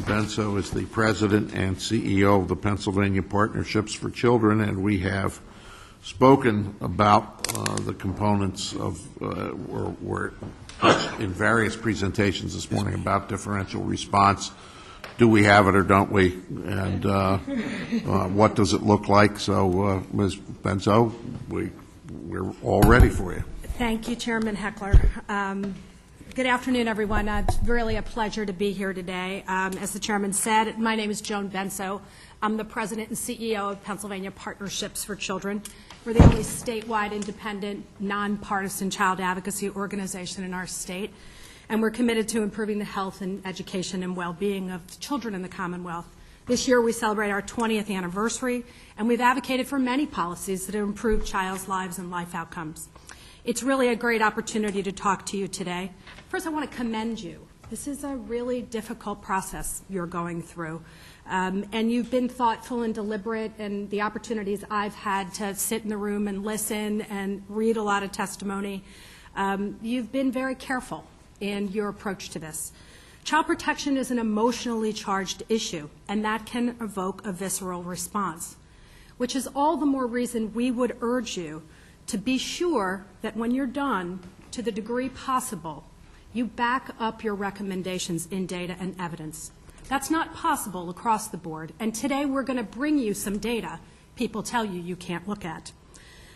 Benso is the President and CEO of the Pennsylvania Partnerships for Children, and we have spoken about the components of, or in various presentations this morning about differential response. Do we have it or don't we? And what does it look like? So, Ms. Benso, we're all ready for you. Thank you, Chairman Heckler. Good afternoon, everyone. It's really a pleasure to be here today. As the Chairman said, my name is Joan Benso. I'm the President and CEO of Pennsylvania Partnerships for Children. We're the only statewide, independent, nonpartisan child advocacy organization in our state, and we're committed to improving the health and education and well-being of children in the Commonwealth. This year we celebrate our 20th anniversary, and we've advocated for many policies that improve child's lives and life outcomes. It's really a great opportunity to talk to you today. First, I want to commend you. This is a really difficult process you're going through. And you've been thoughtful and deliberate, and the opportunities I've had to sit in the room and listen and read a lot of testimony, you've been very careful in your approach to this. Child protection is an emotionally charged issue, and that can evoke a visceral response, which is all the more reason we would urge you to be sure that when you're done, to the degree possible, you back up your recommendations in data and evidence. That's not possible across the board, and today we're going to bring you some data people tell you you can't look at.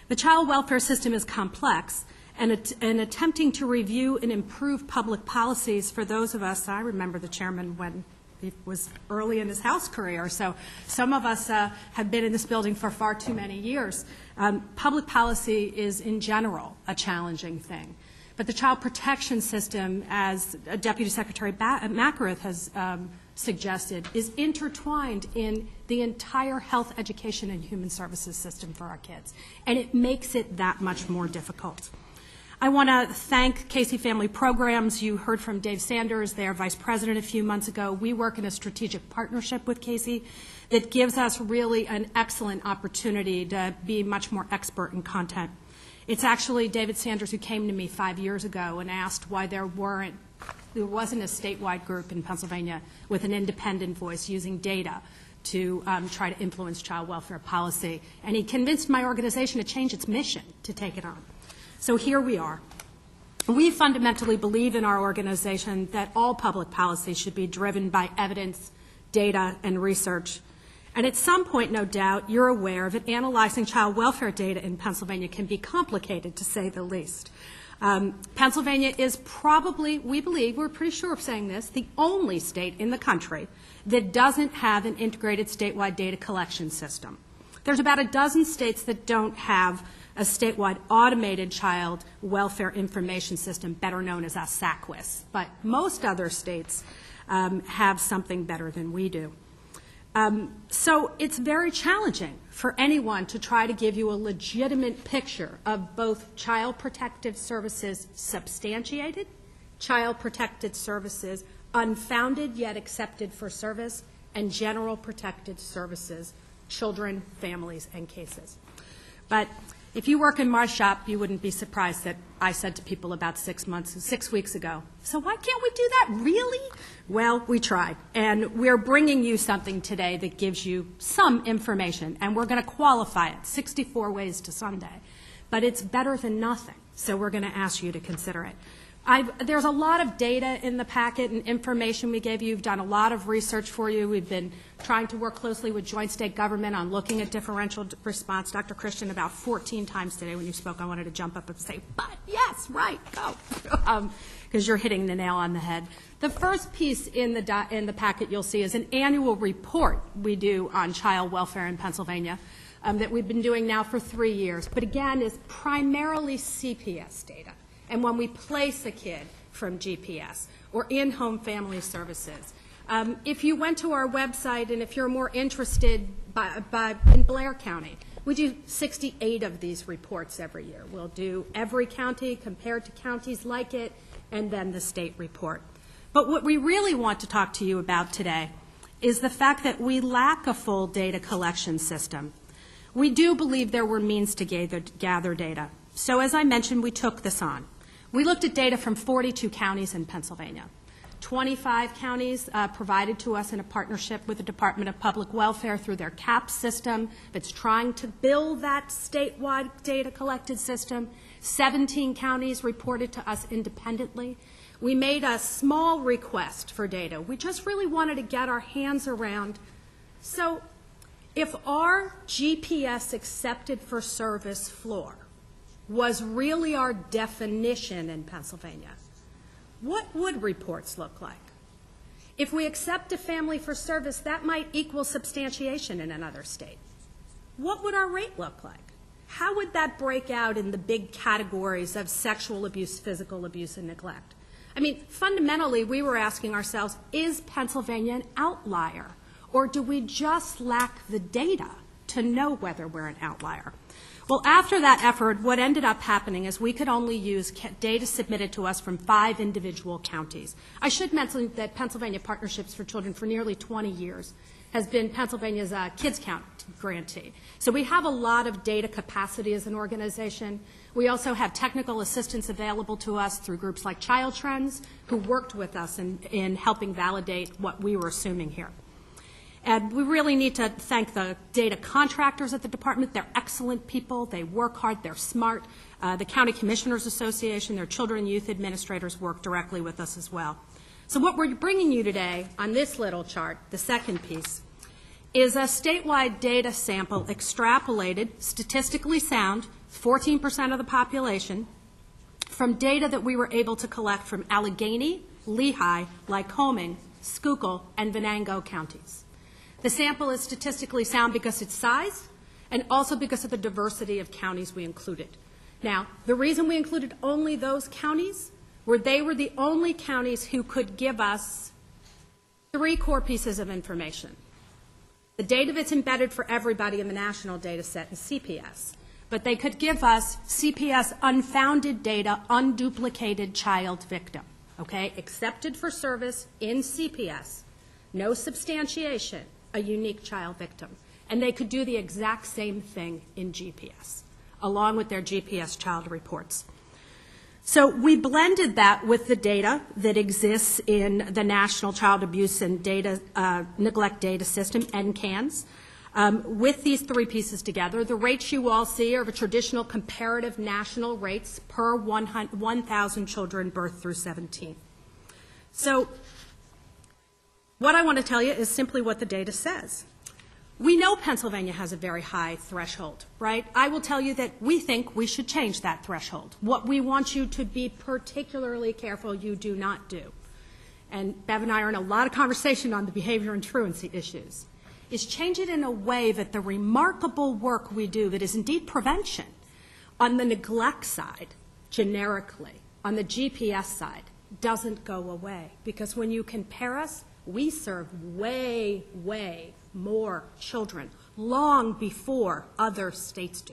The child welfare system is complex, and attempting to review and improve public policies for those of us, I remember the chairman when he was early in his House career, so some of us have been in this building for far too many years. Public policy is, in general, a challenging thing. But the child protection system, as Deputy Secretary Makareth has suggested, is intertwined in the entire health, education, and human services system for our kids. And it makes it that much more difficult. I want to thank Casey Family Programs. You heard from Dave Sanders, their Vice President, a few months ago. We work in a strategic partnership with Casey that gives us really an excellent opportunity to be much more expert in content. It's actually David Sanders who came to me 5 years ago and asked why there wasn't a statewide group in Pennsylvania with an independent voice using data to try to influence child welfare policy. And he convinced my organization to change its mission to take it on. So here we are. We fundamentally believe in our organization that all public policy should be driven by evidence, data, and research. And at some point, no doubt, you're aware that analyzing child welfare data in Pennsylvania can be complicated, to say the least. Pennsylvania is probably, we believe, we're pretty sure of saying this, the only state in the country that doesn't have an integrated statewide data collection system. There's about a dozen states that don't have a statewide automated child welfare information system, better known as a SACWIS. But most other states have something better than we do. So it's very challenging for anyone to try to give you a legitimate picture of both child protective services substantiated, child protected services unfounded yet accepted for service, and general protected services, children, families, and cases. But if you work in my shop, you wouldn't be surprised that I said to people about 6 weeks ago, so why can't we do that? Really? Well, we tried. And we're bringing you something today that gives you some information, and we're going to qualify it, 64 ways to Sunday. But it's better than nothing, so we're going to ask you to consider it. There's a lot of data in the packet and information we gave you. We've done a lot of research for you. We've been trying to work closely with joint state government on looking at differential response. Dr. Christian, about 14 times today when you spoke, I wanted to jump up and say, but yes, right, go, because you're hitting the nail on the head. The first piece in the packet you'll see is an annual report we do on child welfare in Pennsylvania that we've been doing now for 3 years, but again is primarily CPS data. And when we place a kid from GPS or in-home family services. If you went to our website and if you're more interested in Blair County, we do 68 of these reports every year. We'll do every county compared to counties like it and then the state report. But what we really want to talk to you about today is the fact that we lack a full data collection system. We do believe there were means to gather data. So as I mentioned, we took this on. We looked at data from 42 counties in Pennsylvania. 25 counties provided to us in a partnership with the Department of Public Welfare through their CAP system that's trying to build that statewide data collected system. 17 counties reported to us independently. We made a small request for data. We just really wanted to get our hands around. So if our GPS accepted for service floor was really our definition in Pennsylvania, what would reports look like? If we accept a family for service, that might equal substantiation in another state. What would our rate look like? How would that break out in the big categories of sexual abuse, physical abuse, and neglect? I mean, fundamentally, we were asking ourselves, is Pennsylvania an outlier? Or do we just lack the data to know whether we're an outlier? Well, after that effort, what ended up happening is we could only use data submitted to us from 5 individual counties. I should mention that Pennsylvania Partnerships for Children for nearly 20 years has been Pennsylvania's Kids Count grantee. So we have a lot of data capacity as an organization. We also have technical assistance available to us through groups like Child Trends, who worked with us in helping validate what we were assuming here. And we really need to thank the data contractors at the department. They're excellent people. They work hard. They're smart. The County Commissioners Association, their children and youth administrators work directly with us as well. So what we're bringing you today on this little chart, the second piece, is a statewide data sample extrapolated, statistically sound, 14% of the population, from data that we were able to collect from Allegheny, Lehigh, Lycoming, Schuylkill, and Venango counties. The sample is statistically sound because its size and also because of the diversity of counties we included. Now, the reason we included only those counties were they were the only counties who could give us 3 core pieces of information. The data that's embedded for everybody in the national data set is CPS, but they could give us CPS unfounded data, unduplicated child victim, okay? Accepted for service in CPS, no substantiation, a unique child victim. And they could do the exact same thing in GPS, along with their GPS child reports. So we blended that with the data that exists in the National Child Abuse and Neglect Data System, NCANS. With these 3 pieces together, the rates you all see are the traditional comparative national rates per 1,000 children birth through 17. So what I want to tell you is simply what the data says. We know Pennsylvania has a very high threshold, right? I will tell you that we think we should change that threshold. What we want you to be particularly careful you do not do, and Bev and I are in a lot of conversation on the behavior and truancy issues, is change it in a way that the remarkable work we do that is indeed prevention on the neglect side, generically, on the GPS side, doesn't go away. Because when you compare us, we serve way, way more children long before other states do.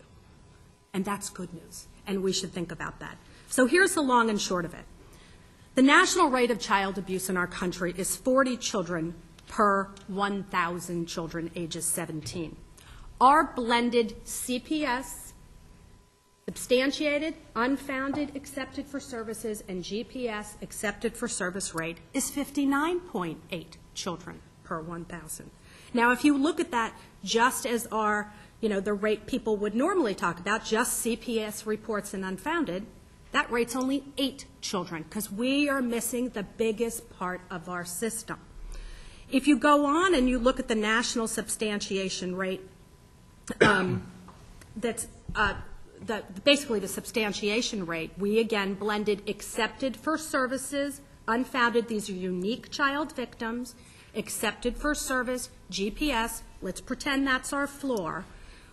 And that's good news, and we should think about that. So here's the long and short of it. The national rate of child abuse in our country is 40 children per 1,000 children ages 17. Our blended CPS, substantiated, unfounded, accepted for services, and GPS accepted for service rate is 59.8 children per 1,000. Now, if you look at that just as our, the rate people would normally talk about, just CPS reports and unfounded, that rate's only 8 children, because we are missing the biggest part of our system. If you go on and you look at the national substantiation rate, that's basically the substantiation rate, we again blended accepted for services, unfounded, these are unique child victims, accepted for service, GPS, let's pretend that's our floor.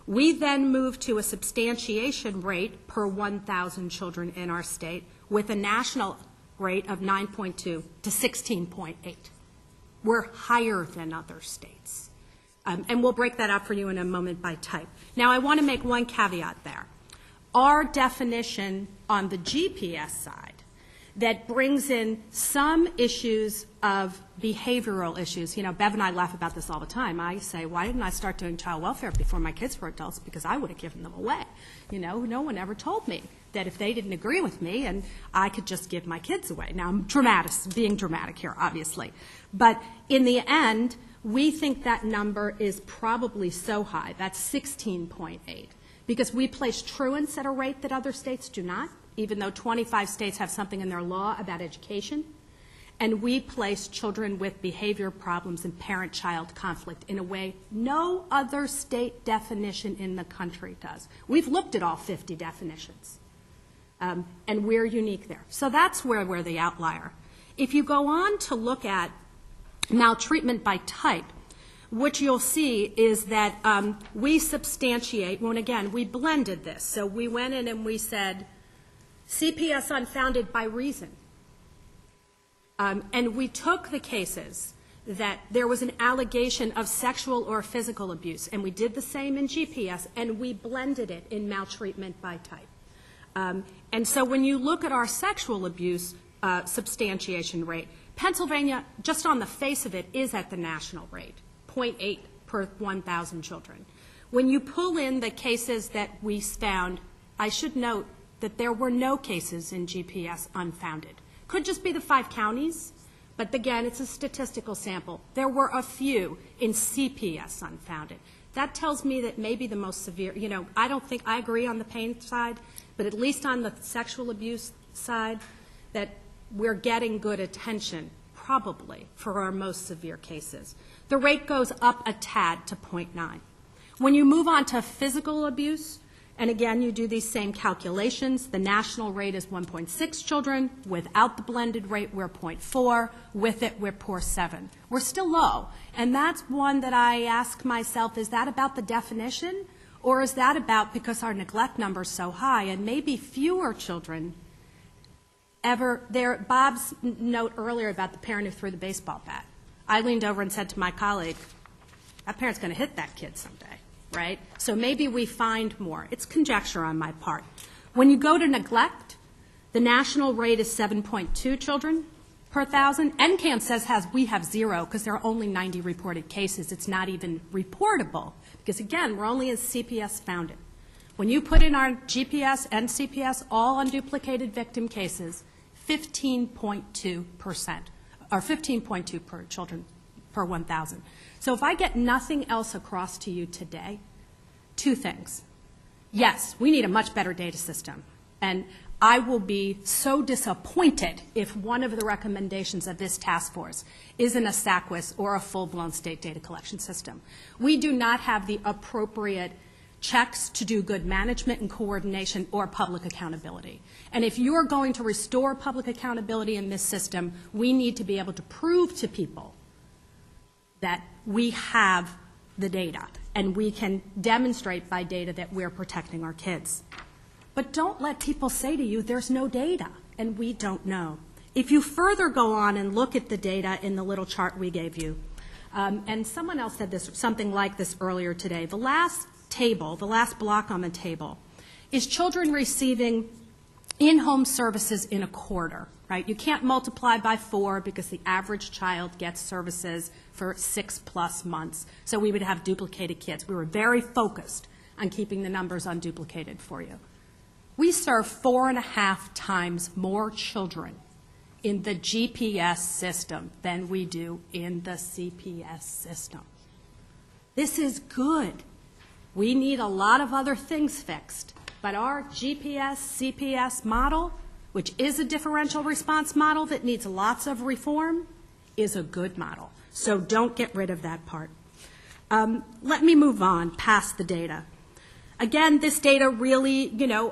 We then moved to a substantiation rate per 1,000 children in our state with a national rate of 9.2 to 16.8. We're higher than other states. And we'll break that out for you in a moment by type. Now, I want to make one caveat there. Our definition on the GPS side that brings in some issues of behavioral issues. You know, Bev and I laugh about this all the time. I say, why didn't I start doing child welfare before my kids were adults? Because I would have given them away. You know, no one ever told me that if they didn't agree with me, and I could just give my kids away. Now, I'm being dramatic here, obviously. But in the end, we think that number is probably so high. That's 16.8. Because we place truants at a rate that other states do not, even though 25 states have something in their law about education. And we place children with behavior problems and parent-child conflict in a way no other state definition in the country does. We've looked at all 50 definitions, and we're unique there. So that's where we're the outlier. If you go on to look at maltreatment by type, what you'll see is that we substantiate, when again, we blended this. So we went in and we said, CPS unfounded by reason. And we took the cases that there was an allegation of sexual or physical abuse, and we did the same in GPS, and we blended it in maltreatment by type. And so when you look at our sexual abuse substantiation rate, Pennsylvania, just on the face of it, is at the national rate, 0.8 per 1,000 children. When you pull in the cases that we found, I should note that there were no cases in GPS unfounded. Could just be the 5 counties, but again, it's a statistical sample. There were a few in CPS unfounded. That tells me that maybe the most severe, you know, I don't think I agree on the pain side, but at least on the sexual abuse side, that we're getting good attention, probably, for our most severe cases. The rate goes up a tad to 0.9. When you move on to physical abuse, and again, you do these same calculations. The national rate is 1.6 children. Without the blended rate, we're 0.4. With it, we're 0.7. We're still low. And that's one that I ask myself, is that about the definition? Or is that about because our neglect number is so high and maybe fewer children ever, Bob's note earlier about the parent who threw the baseball bat. I leaned over and said to my colleague, that parent's going to hit that kid someday. Right? So maybe we find more. It's conjecture on my part. When you go to neglect, the national rate is 7.2 children per 1,000. NCAN says we have 0 because there are only 90 reported cases. It's not even reportable because, again, we're only as CPS founded. When you put in our GPS and CPS, all unduplicated victim cases, 15.2%, or 15.2 per children per 1,000. So if I get nothing else across to you today, 2 things. Yes, we need a much better data system. And I will be so disappointed if one of the recommendations of this task force isn't a SACWIS or a full-blown state data collection system. We do not have the appropriate checks to do good management and coordination or public accountability. And if you're going to restore public accountability in this system, we need to be able to prove to people that we have the data and we can demonstrate by data that we're protecting our kids. But don't let people say to you, there's no data, and we don't know. If you further go on and look at the data in the little chart we gave you, and someone else said this, something like this earlier today, the last table, the last block on the table, is children receiving in-home services in a quarter, right? You can't multiply by 4 because the average child gets services for 6+ months. So we would have duplicated kids. We were very focused on keeping the numbers unduplicated for you. We serve 4.5 times more children in the GPS system than we do in the CPS system. This is good. We need a lot of other things fixed. But our GPS, CPS model, which is a differential response model that needs lots of reform, is a good model. So don't get rid of that part. Let me move on past the data. Again, this data really,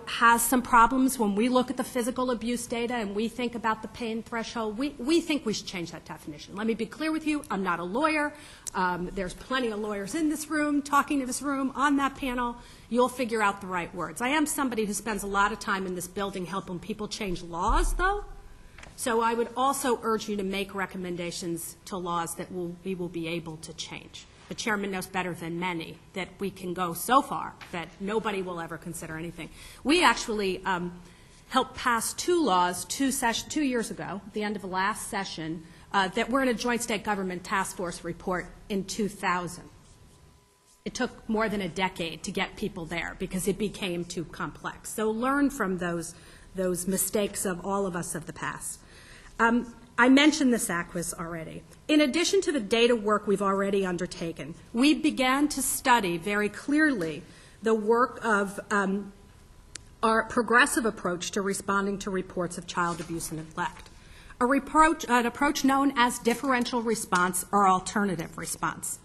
has some problems. When we look at the physical abuse data and we think about the pain threshold, we think we should change that definition. Let me be clear with you. I'm not a lawyer. There's plenty of lawyers in this room, talking to this room, on that panel. You'll figure out the right words. I am somebody who spends a lot of time in this building helping people change laws, though. So I would also urge you to make recommendations to laws that we will be able to change. The chairman knows better than many that we can go so far that nobody will ever consider anything. We actually helped pass two laws 2 years ago, at the end of the last session, that were in a joint state government task force report in 2000. It took more than a decade to get people there because it became too complex. So learn from those mistakes of all of us of the past. I mentioned the SACWIS already. In addition to the data work we've already undertaken, we began to study very clearly the work of our progressive approach to responding to reports of child abuse and neglect, an approach known as differential response or alternative response.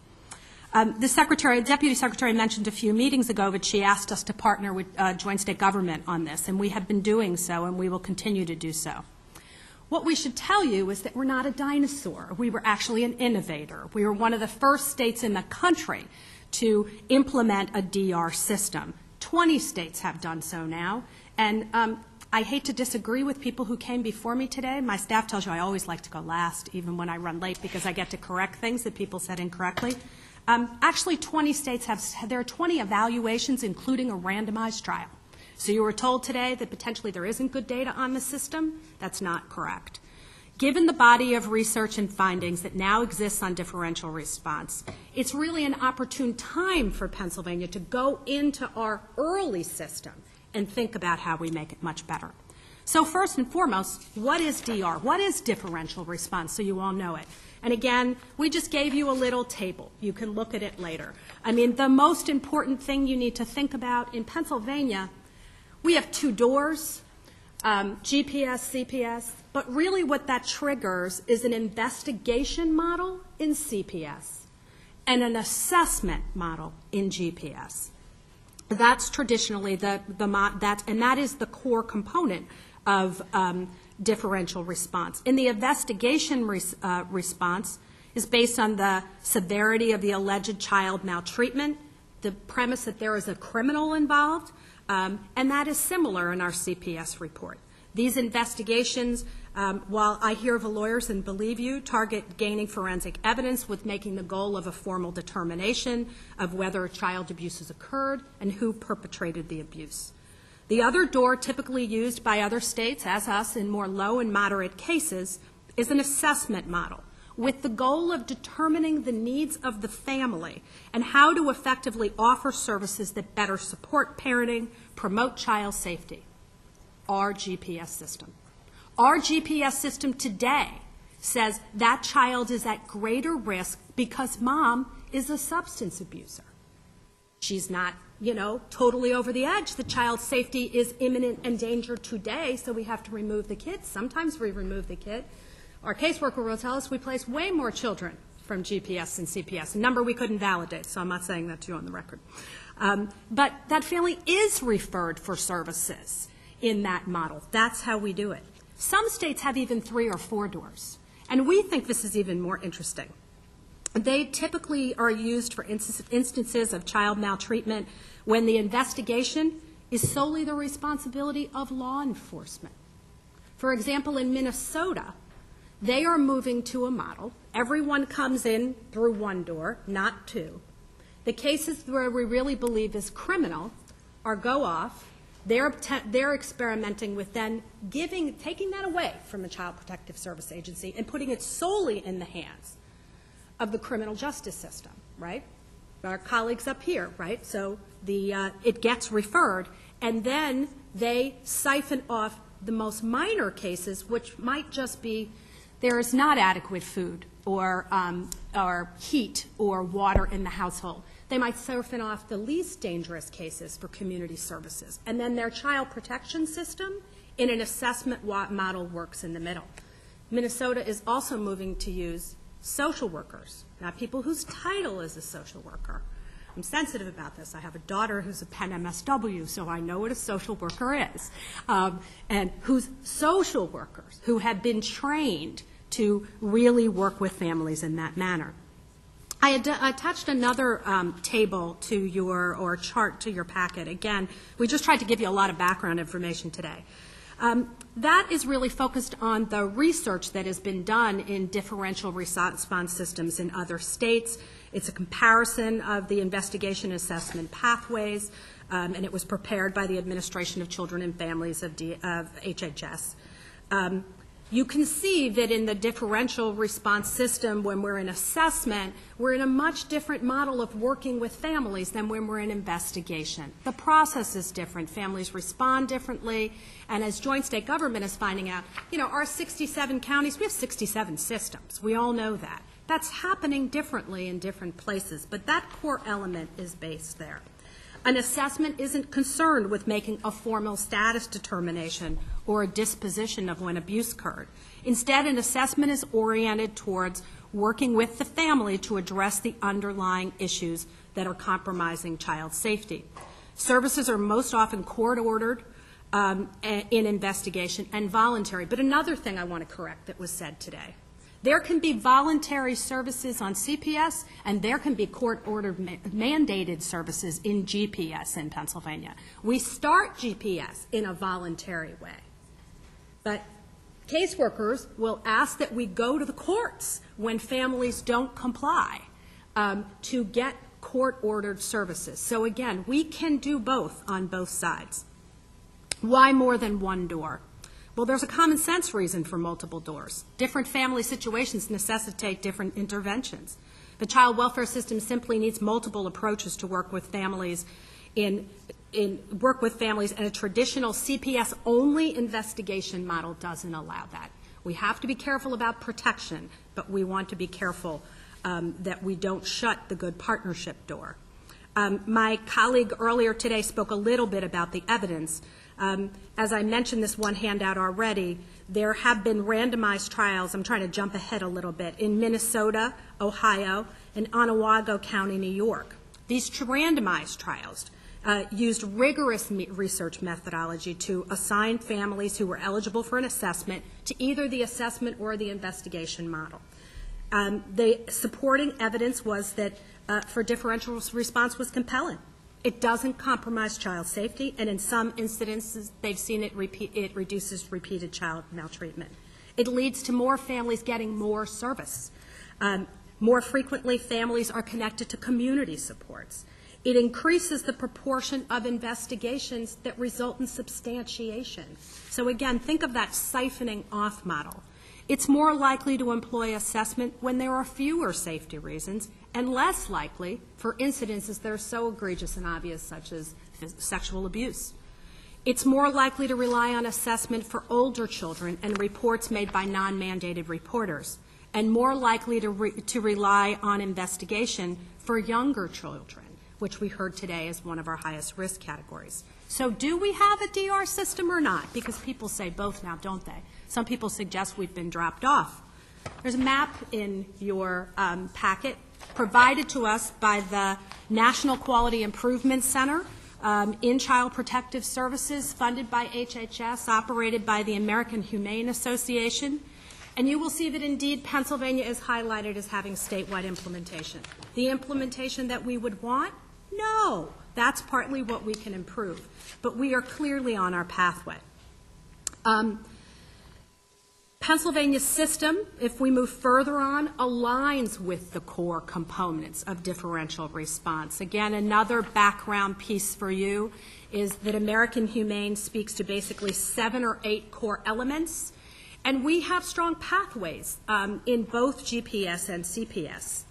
The Deputy Secretary mentioned a few meetings ago that she asked us to partner with joint state government on this, and we have been doing so, and we will continue to do so. What we should tell you is that we're not a dinosaur. We were actually an innovator. We were one of the first states in the country to implement a DR system. 20 states have done so now, and I hate to disagree with people who came before me today. My staff tells you I always like to go last, even when I run late, because I get to correct things that people said incorrectly. Actually, 20 states there are 20 evaluations, including a randomized trial. So you were told today that potentially there isn't good data on the system. That's not correct. Given the body of research and findings that now exists on differential response, it's really an opportune time for Pennsylvania to go into our early system and think about how we make it much better. So first and foremost, what is DR? What is differential response, so you all know it? And again, we just gave you a little table. You can look at it later. I mean, the most important thing you need to think about in Pennsylvania, we have 2 doors, GPS, CPS, but really what that triggers is an investigation model in CPS and an assessment model in GPS. That's traditionally that is the core component of differential response. In the investigation response is based on the severity of the alleged child maltreatment, the premise that there is a criminal involved, and that is similar in our CPS report. These investigations, while I hear of lawyers and believe you, target gaining forensic evidence with making the goal of a formal determination of whether child abuse has occurred and who perpetrated the abuse. The other door typically used by other states, as us in more low and moderate cases, is an assessment model with the goal of determining the needs of the family and how to effectively offer services that better support parenting, promote child safety. Our GPS system. Our GPS system today says that child is at greater risk because mom is a substance abuser. She's not, totally over the edge. The child's safety is imminent and danger today, so we have to remove the kid. Sometimes we remove the kid. Our caseworker will tell us we place way more children from GPS and CPS, a number we couldn't validate, so I'm not saying that to you on the record. But that family is referred for services in that model. That's how we do it. Some states have even 3 or 4 doors, and we think this is even more interesting. They typically are used for instances of child maltreatment when the investigation is solely the responsibility of law enforcement. For example, in Minnesota, they are moving to a model. Everyone comes in through 1 door, not 2. The cases where we really believe is criminal go off. They're experimenting with then taking that away from the Child Protective Service Agency and putting it solely in the hands of the criminal justice system, right? Our colleagues up here, right? So it gets referred, and then they siphon off the most minor cases, which might just be there is not adequate food or heat or water in the household. They might siphon off the least dangerous cases for community services. And then their child protection system in an assessment model works in the middle. Minnesota is also moving to use social workers, not people whose title is a social worker. I'm sensitive about this. I have a daughter who's a Penn MSW, so I know what a social worker is, and who's social workers who have been trained to really work with families in that manner. I attached another table to chart to your packet. Again, we just tried to give you a lot of background information today. That is really focused on the research that has been done in differential response systems in other states. It's a comparison of the investigation assessment pathways, and it was prepared by the Administration of Children and Families of HHS. You can see that in the differential response system, when we're in assessment, we're in a much different model of working with families than when we're in investigation. The process is different. Families respond differently. And as joint state government is finding out, you know, our 67 counties, we have 67 systems. We all know that. That's happening differently in different places, but that core element is based there. An assessment isn't concerned with making a formal status determination or a disposition of when abuse occurred. Instead, an assessment is oriented towards working with the family to address the underlying issues that are compromising child safety. Services are most often court-ordered in investigation and voluntary. But another thing I want to correct that was said today. There can be voluntary services on CPS, and there can be court-ordered mandated services in GPS in Pennsylvania. We start GPS in a voluntary way. But caseworkers will ask that we go to the courts when families don't comply to get court-ordered services. So again, we can do both on both sides. Why more than one door? Well, there's a common sense reason for multiple doors. Different family situations necessitate different interventions. The child welfare system simply needs multiple approaches to work with families and a traditional CPS-only investigation model doesn't allow that. We have to be careful about protection, but we want to be careful that we don't shut the good partnership door. My colleague earlier today spoke a little bit about the evidence. As I mentioned this one handout already, there have been randomized trials. I'm trying to jump ahead a little bit. In Minnesota, Ohio, and Onawago County, New York. These randomized trials used rigorous research methodology to assign families who were eligible for an assessment to either the assessment or the investigation model. The supporting evidence was that for differential response was compelling. It doesn't compromise child safety, and in some incidences, they've seen it reduces repeated child maltreatment. It leads to more families getting more service. More frequently, families are connected to community supports. It increases the proportion of investigations that result in substantiation. So again, think of that siphoning off model. It's more likely to employ assessment when there are fewer safety reasons and less likely for incidences that are so egregious and obvious, such as sexual abuse. It's more likely to rely on assessment for older children and reports made by non-mandated reporters, and more likely to rely on investigation for younger children, which we heard today is one of our highest risk categories. So do we have a DR system or not? Because people say both now, don't they? Some people suggest we've been dropped off. There's a map in your packet provided to us by the National Quality Improvement Center in Child Protective Services, funded by HHS, operated by the American Humane Association. And you will see that indeed Pennsylvania is highlighted as having statewide implementation. The implementation that we would want? No. That's partly what we can improve. But we are clearly on our pathway. Pennsylvania's system, if we move further on, aligns with the core components of differential response. Again, another background piece for you is that American Humane speaks to basically 7 or 8 core elements, and we have strong pathways in both GPS and CPS.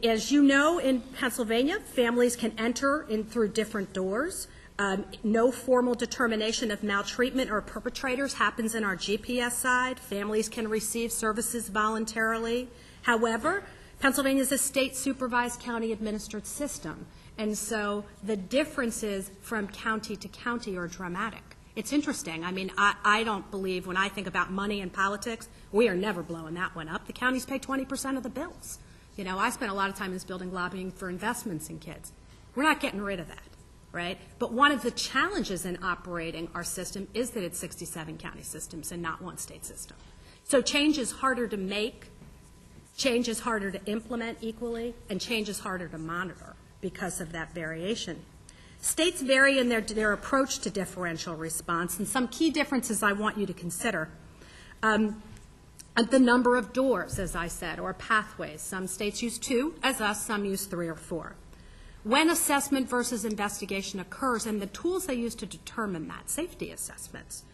As you know, in Pennsylvania, families can enter in through different doors. No formal determination of maltreatment or perpetrators happens in our GPS side. Families can receive services voluntarily. However, Pennsylvania is a state-supervised, county-administered system, and so the differences from county to county are dramatic. It's interesting. I mean, I don't believe, when I think about money and politics, we are never blowing that one up. The counties pay 20% of the bills. You know, I spent a lot of time in this building lobbying for investments in kids. We're not getting rid of that. Right? But one of the challenges in operating our system is that it's 67 county systems and not one state system. So change is harder to make, change is harder to implement equally, and change is harder to monitor because of that variation. States vary in their approach to differential response, and some key differences I want you to consider. The number of doors, as I said, or pathways. Some states use 2, as us, some use 3 or 4. When assessment versus investigation occurs, and the tools they use to determine that, safety assessments.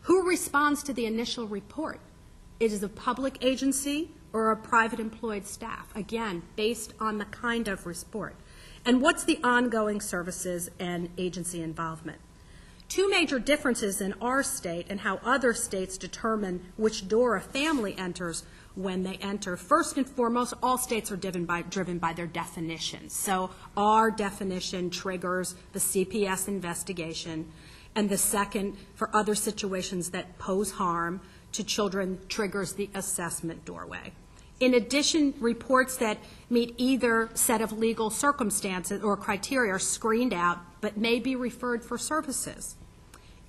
Who responds to the initial report? It is a public agency or a private employed staff, again, based on the kind of report. And what's the ongoing services and agency involvement? 2 major differences in our state and how other states determine which door a family enters when they enter. First and foremost, all states are driven by their definitions. So our definition triggers the CPS investigation, and the second, for other situations that pose harm to children, triggers the assessment doorway. In addition, reports that meet either set of legal circumstances or criteria are screened out but may be referred for services.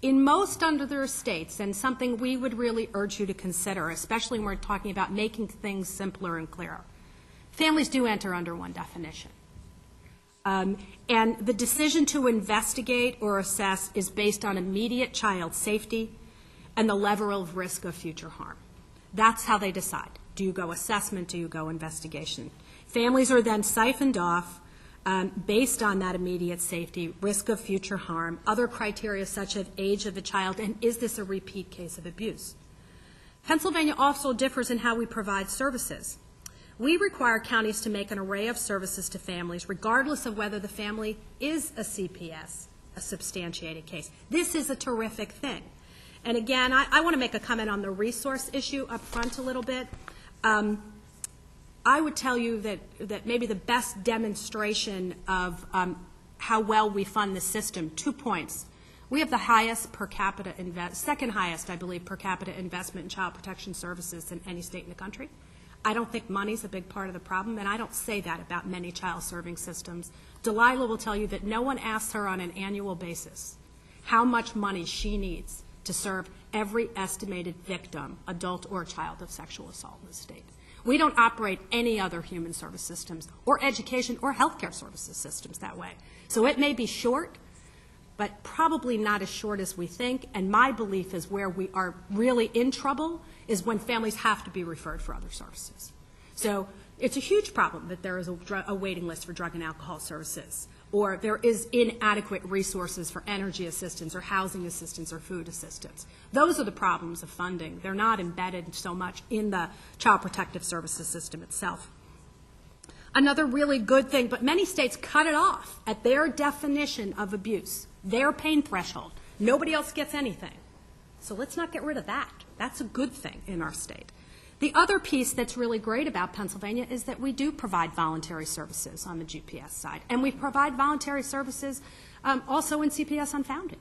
In most other states, and something we would really urge you to consider, especially when we're talking about making things simpler and clearer, families do enter under one definition. And the decision to investigate or assess is based on immediate child safety and the level of risk of future harm. That's how they decide. Do you go assessment? Do you go investigation? Families are then siphoned off based on that immediate safety, risk of future harm, other criteria such as age of the child, and is this a repeat case of abuse? Pennsylvania also differs in how we provide services. We require counties to make an array of services to families, regardless of whether the family is a CPS, a substantiated case. This is a terrific thing. And again, I want to make a comment on the resource issue up front a little bit. I would tell you that maybe the best demonstration of how well we fund the system, 2 points. We have the highest per capita, second highest, I believe, per capita investment in child protection services in any state in the country. I don't think money's a big part of the problem, and I don't say that about many child serving systems. Delilah will tell you that no one asks her on an annual basis how much money she needs to serve every estimated victim, adult or child, of sexual assault in the state. We don't operate any other human service systems or education or healthcare services systems that way. So it may be short, but probably not as short as we think. And my belief is where we are really in trouble is when families have to be referred for other services. So it's a huge problem that there is a waiting list for drug and alcohol services, or there is inadequate resources for energy assistance or housing assistance or food assistance. Those are the problems of funding. They're not embedded so much in the child protective services system itself. Another really good thing, but many states cut it off at their definition of abuse, their pain threshold. Nobody else gets anything. So let's not get rid of that. That's a good thing in our state. The other piece that's really great about Pennsylvania is that we do provide voluntary services on the GPS side. And we provide voluntary services also in CPS Unfounded.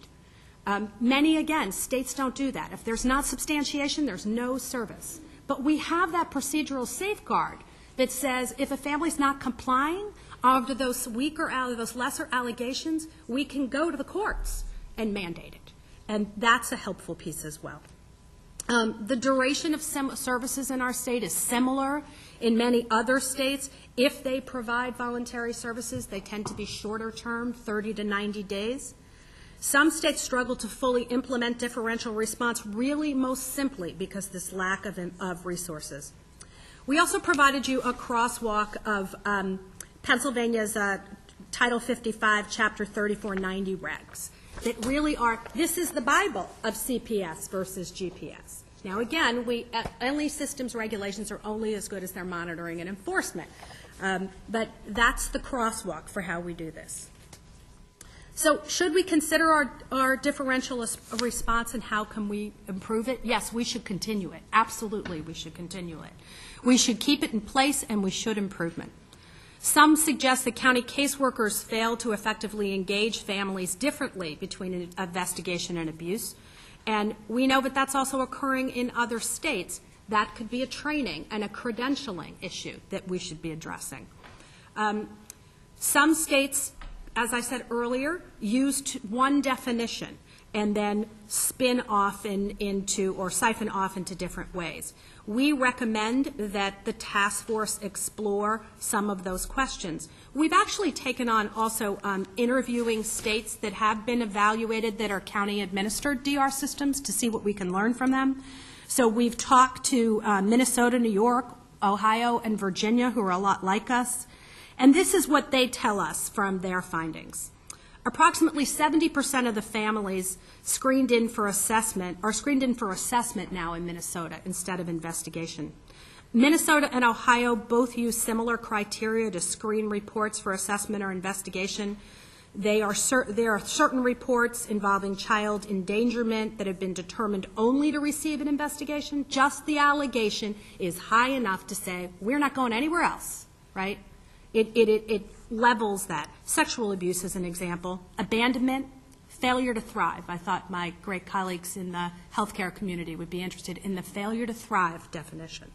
Many, again, states don't do that. If there's not substantiation, there's no service. But we have that procedural safeguard that says if a family's not complying under those weaker, those lesser allegations, we can go to the courts and mandate it. And that's a helpful piece as well. The duration of services in our state is similar in many other states. If they provide voluntary services, they tend to be shorter term, 30 to 90 days. Some states struggle to fully implement differential response, really most simply because this lack of resources. We also provided you a crosswalk of Pennsylvania's Title 55, Chapter 3490 regs that really are, this is the Bible of CPS versus GPS. Now again, only systems regulations are only as good as their monitoring and enforcement. But that's the crosswalk for how we do this. So should we consider our differential response and how can we improve it? Yes, we should continue it. Absolutely, we should continue it. We should keep it in place and we should improve it. Some suggest that county caseworkers fail to effectively engage families differently between an investigation and abuse. And we know that that's also occurring in other states. That could be a training and a credentialing issue that we should be addressing. Some states, as I said earlier, used one definition. and then spin off into or siphon off into different ways. We recommend that the task force explore some of those questions. We've actually taken on also interviewing states that have been evaluated that are county-administered DR systems to see what we can learn from them. So we've talked to Minnesota, New York, Ohio, and Virginia, who are a lot like us. And this is what they tell us from their findings. Approximately 70% of the families screened in for assessment are screened in for assessment now in Minnesota instead of investigation. Minnesota and Ohio both use similar criteria to screen reports for assessment or investigation. There are certain reports involving child endangerment that have been determined only to receive an investigation. Just the allegation is high enough to say, we're not going anywhere else, right? It levels that. Sexual abuse is an example. Abandonment, failure to thrive. I thought my great colleagues in the healthcare community would be interested in the failure to thrive definition.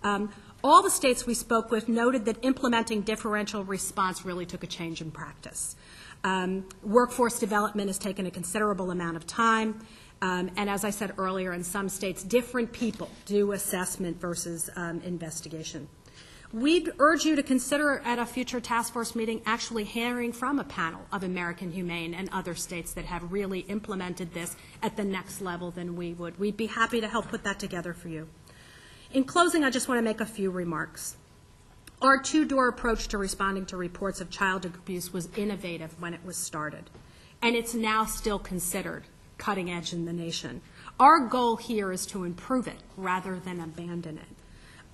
All the states we spoke with noted that implementing differential response really took a change in practice. Workforce development has taken a considerable amount of time. And as I said earlier, in some states, different people do assessment versus investigation. We'd urge you to consider at a future task force meeting actually hearing from a panel of American Humane and other states that have really implemented this at the next level than we would. We'd be happy to help put that together for you. In closing, I just want to make a few remarks. Our two-door approach to responding to reports of child abuse was innovative when it was started, and it's now still considered cutting edge in the nation. Our goal here is to improve it rather than abandon it.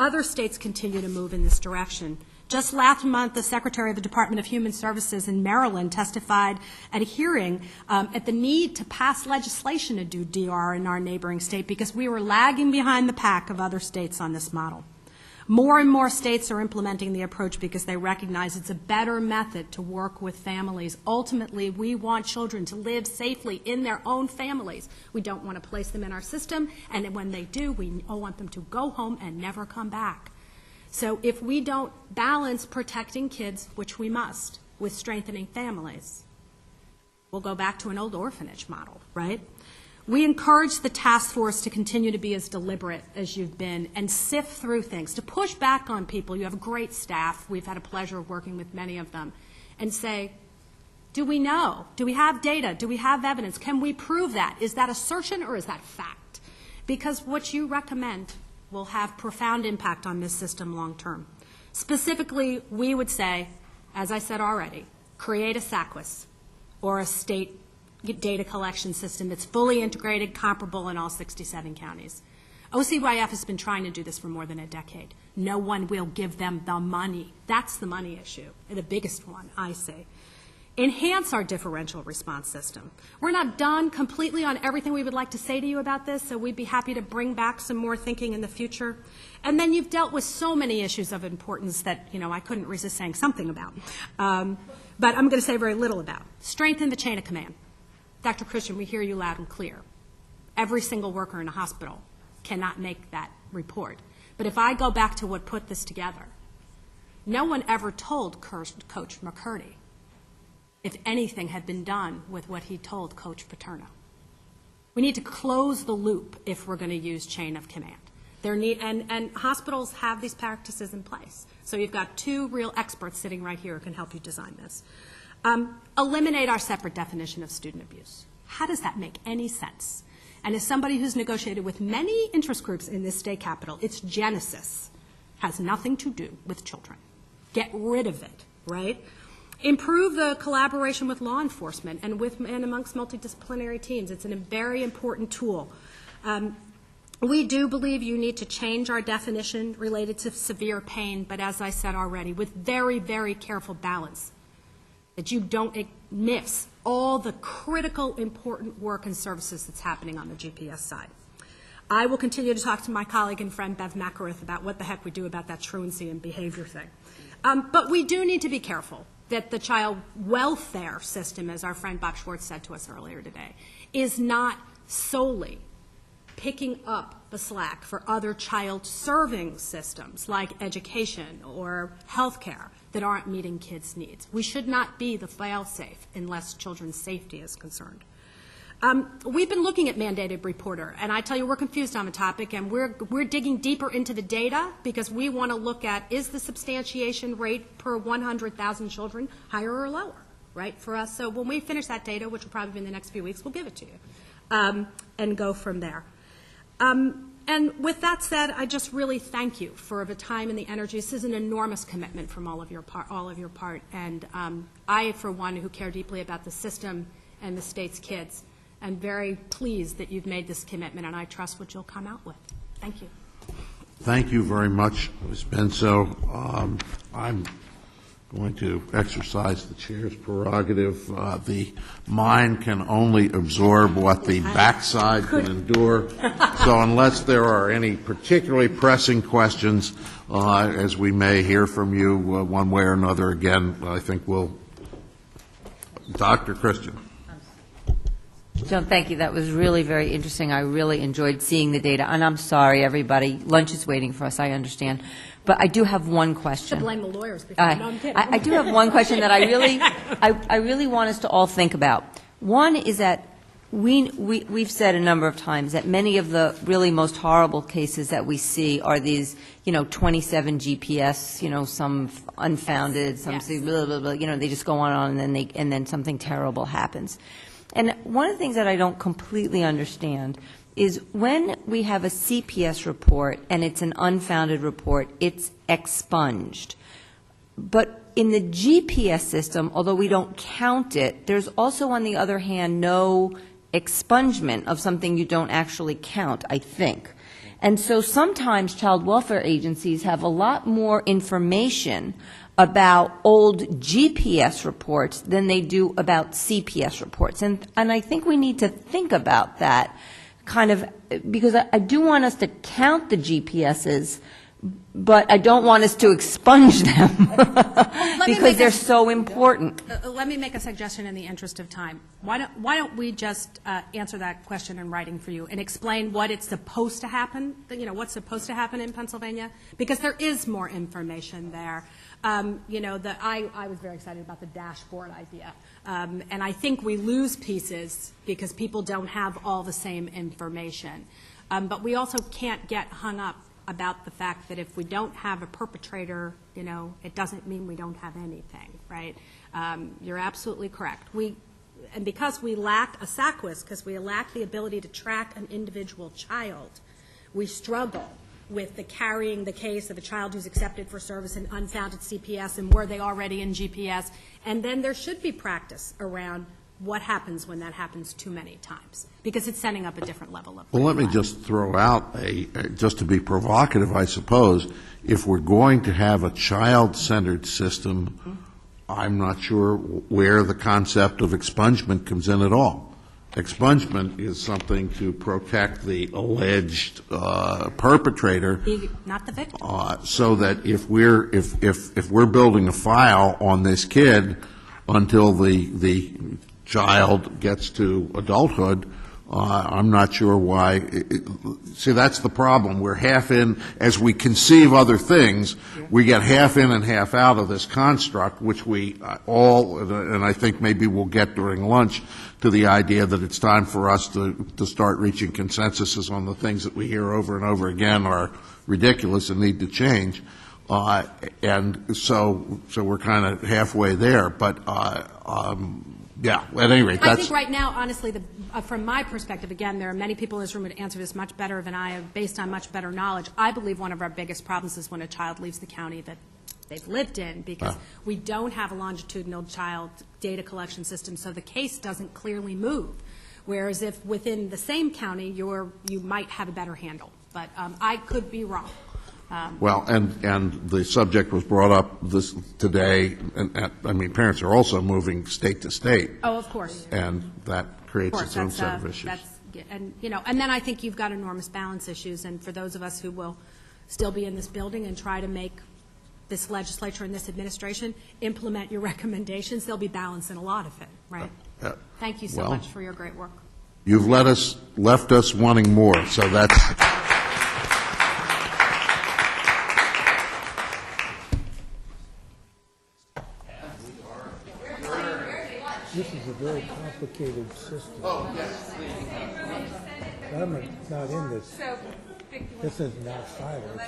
Other states continue to move in this direction. Just last month, the Secretary of the Department of Human Services in Maryland testified at a hearing at the need to pass legislation to do DR in our neighboring state because we were lagging behind the pack of other states on this model. More and more states are implementing the approach because they recognize it's a better method to work with families. Ultimately, we want children to live safely in their own families. We don't want to place them in our system, and when they do, we want them to go home and never come back. So if we don't balance protecting kids, which we must, with strengthening families, we'll go back to an old orphanage model, right? We encourage the task force to continue to be as deliberate as you've been and sift through things, to push back on people. You have great staff. We've had a pleasure of working with many of them. And say, do we know? Do we have data? Do we have evidence? Can we prove that? Is that assertion or is that fact? Because what you recommend will have profound impact on this system long term. Specifically, we would say, as I said already, create a SACWIS or a state data collection system that's fully integrated, comparable in all 67 counties. OCYF has been trying to do this for more than a decade. No one will give them the money. That's the money issue, the biggest one, I say. Enhance our differential response system. We're not done completely on everything we would like to say to you about this, so we'd be happy to bring back some more thinking in the future. And then you've dealt with so many issues of importance that, I couldn't resist saying something about. But I'm going to say very little about. Strengthen the chain of command. Dr. Christian, we hear you loud and clear. Every single worker in a hospital cannot make that report. But if I go back to what put this together, no one ever told Coach McCurdy if anything had been done with what he told Coach Paterno. We need to close the loop if we're going to use chain of command. And hospitals have these practices in place. So you've got two real experts sitting right here who can help you design this. Eliminate our separate definition of student abuse. How does that make any sense? And as somebody who's negotiated with many interest groups in this state capitol, its genesis has nothing to do with children. Get rid of it, right? Improve the collaboration with law enforcement and amongst multidisciplinary teams. It's a very important tool. We do believe you need to change our definition related to severe pain, but as I said already, with very, very careful balance, that you don't miss all the critical, important work and services that's happening on the GPS side. I will continue to talk to my colleague and friend Bev Macarith about what the heck we do about that truancy and behavior thing. But we do need to be careful that the child welfare system, as our friend Bob Schwartz said to us earlier today, is not solely picking up the slack for other child-serving systems like education or healthcare that aren't meeting kids' needs. We should not be the fail-safe unless children's safety is concerned. We've been looking at mandated reporter, and I tell you, we're confused on the topic, and we're digging deeper into the data because we want to look at, is the substantiation rate per 100,000 children higher or lower, right, for us? So when we finish that data, which will probably be in the next few weeks, we'll give it to you and go from there. And with that said, I just really thank you for the time and the energy. This is an enormous commitment from all of your part, and I, for one, who care deeply about the system and the state's kids, I'm very pleased that you've made this commitment, and I trust what you'll come out with. Thank you. Thank you very much, Ms. Benso. I'm going to exercise the chair's prerogative. The mind can only absorb what the backside can endure. So unless there are any particularly pressing questions, as we may hear from you one way or another again, I think we'll. Dr. Christian. Joan, thank you. That was really very interesting. I really enjoyed seeing the data. And I'm sorry, everybody. Lunch is waiting for us, I understand. But I do have one question. To blame the lawyers before. No, I'm kidding. I do have one question that I really want us to all think about. One is that we've said a number of times that many of the really most horrible cases that we see are these, 27 GPS, some unfounded, some Yes. blah, blah, blah, they just go on and then something terrible happens. And one of the things that I don't completely understand is when we have a CPS report and it's an unfounded report, it's expunged. But in the GPS system, although we don't count it, there's also, on the other hand, no expungement of something you don't actually count, I think. And so sometimes child welfare agencies have a lot more information about old GPS reports than they do about CPS reports. And I think we need to think about that kind of, because I do want us to count the GPSs, but I don't want us to expunge them because they're so important. Let me make a suggestion in the interest of time. Why don't we just answer that question in writing for you and explain what it's supposed to happen, what's supposed to happen in Pennsylvania? Because there is more information there. I was very excited about the dashboard idea. And I think we lose pieces because people don't have all the same information. But we also can't get hung up about the fact that if we don't have a perpetrator, it doesn't mean we don't have anything, right? You're absolutely correct. And because we lack a SACWIS, because we lack the ability to track an individual child, we struggle with carrying the case of a child who's accepted for service in unfounded CPS and were they already in GPS. And then there should be practice around what happens when that happens too many times, because it's setting up a different level of. Well, let me just throw out just to be provocative, I suppose, if we're going to have a child-centered system, I'm not sure where the concept of expungement comes in at all. Expungement is something to protect the alleged perpetrator, Not the victim. so that if we're building a file on this kid until the child gets to adulthood, I'm not sure why. See, that's the problem. We're half in, as we conceive other things, we get half in and half out of this construct, which we all, and I think maybe we'll get during lunch, to the idea that it's time for us to start reaching consensuses on the things that we hear over and over again are ridiculous and need to change. And so we're kind of halfway there. But yeah, at any rate, I think right now, honestly, from my perspective, again, there are many people in this room who would answer this much better than I have, based on much better knowledge. I believe one of our biggest problems is when a child leaves the county that they've lived in, because we don't have a longitudinal child data collection system, so the case doesn't clearly move. Whereas if within the same county, you might have a better handle. But I could be wrong. Well, and the subject was brought up today, and I mean, parents are also moving state to state. Oh, of course. And that creates its own set of issues. And then I think you've got enormous balance issues, and for those of us who will still be in this building and try to make this legislature and this administration implement your recommendations, there'll be balance in a lot of it, right? Thank you so much for your great work. You've left us wanting more, so that's... This is a very complicated system. Oh, yes. I'm not in this. This is not silence.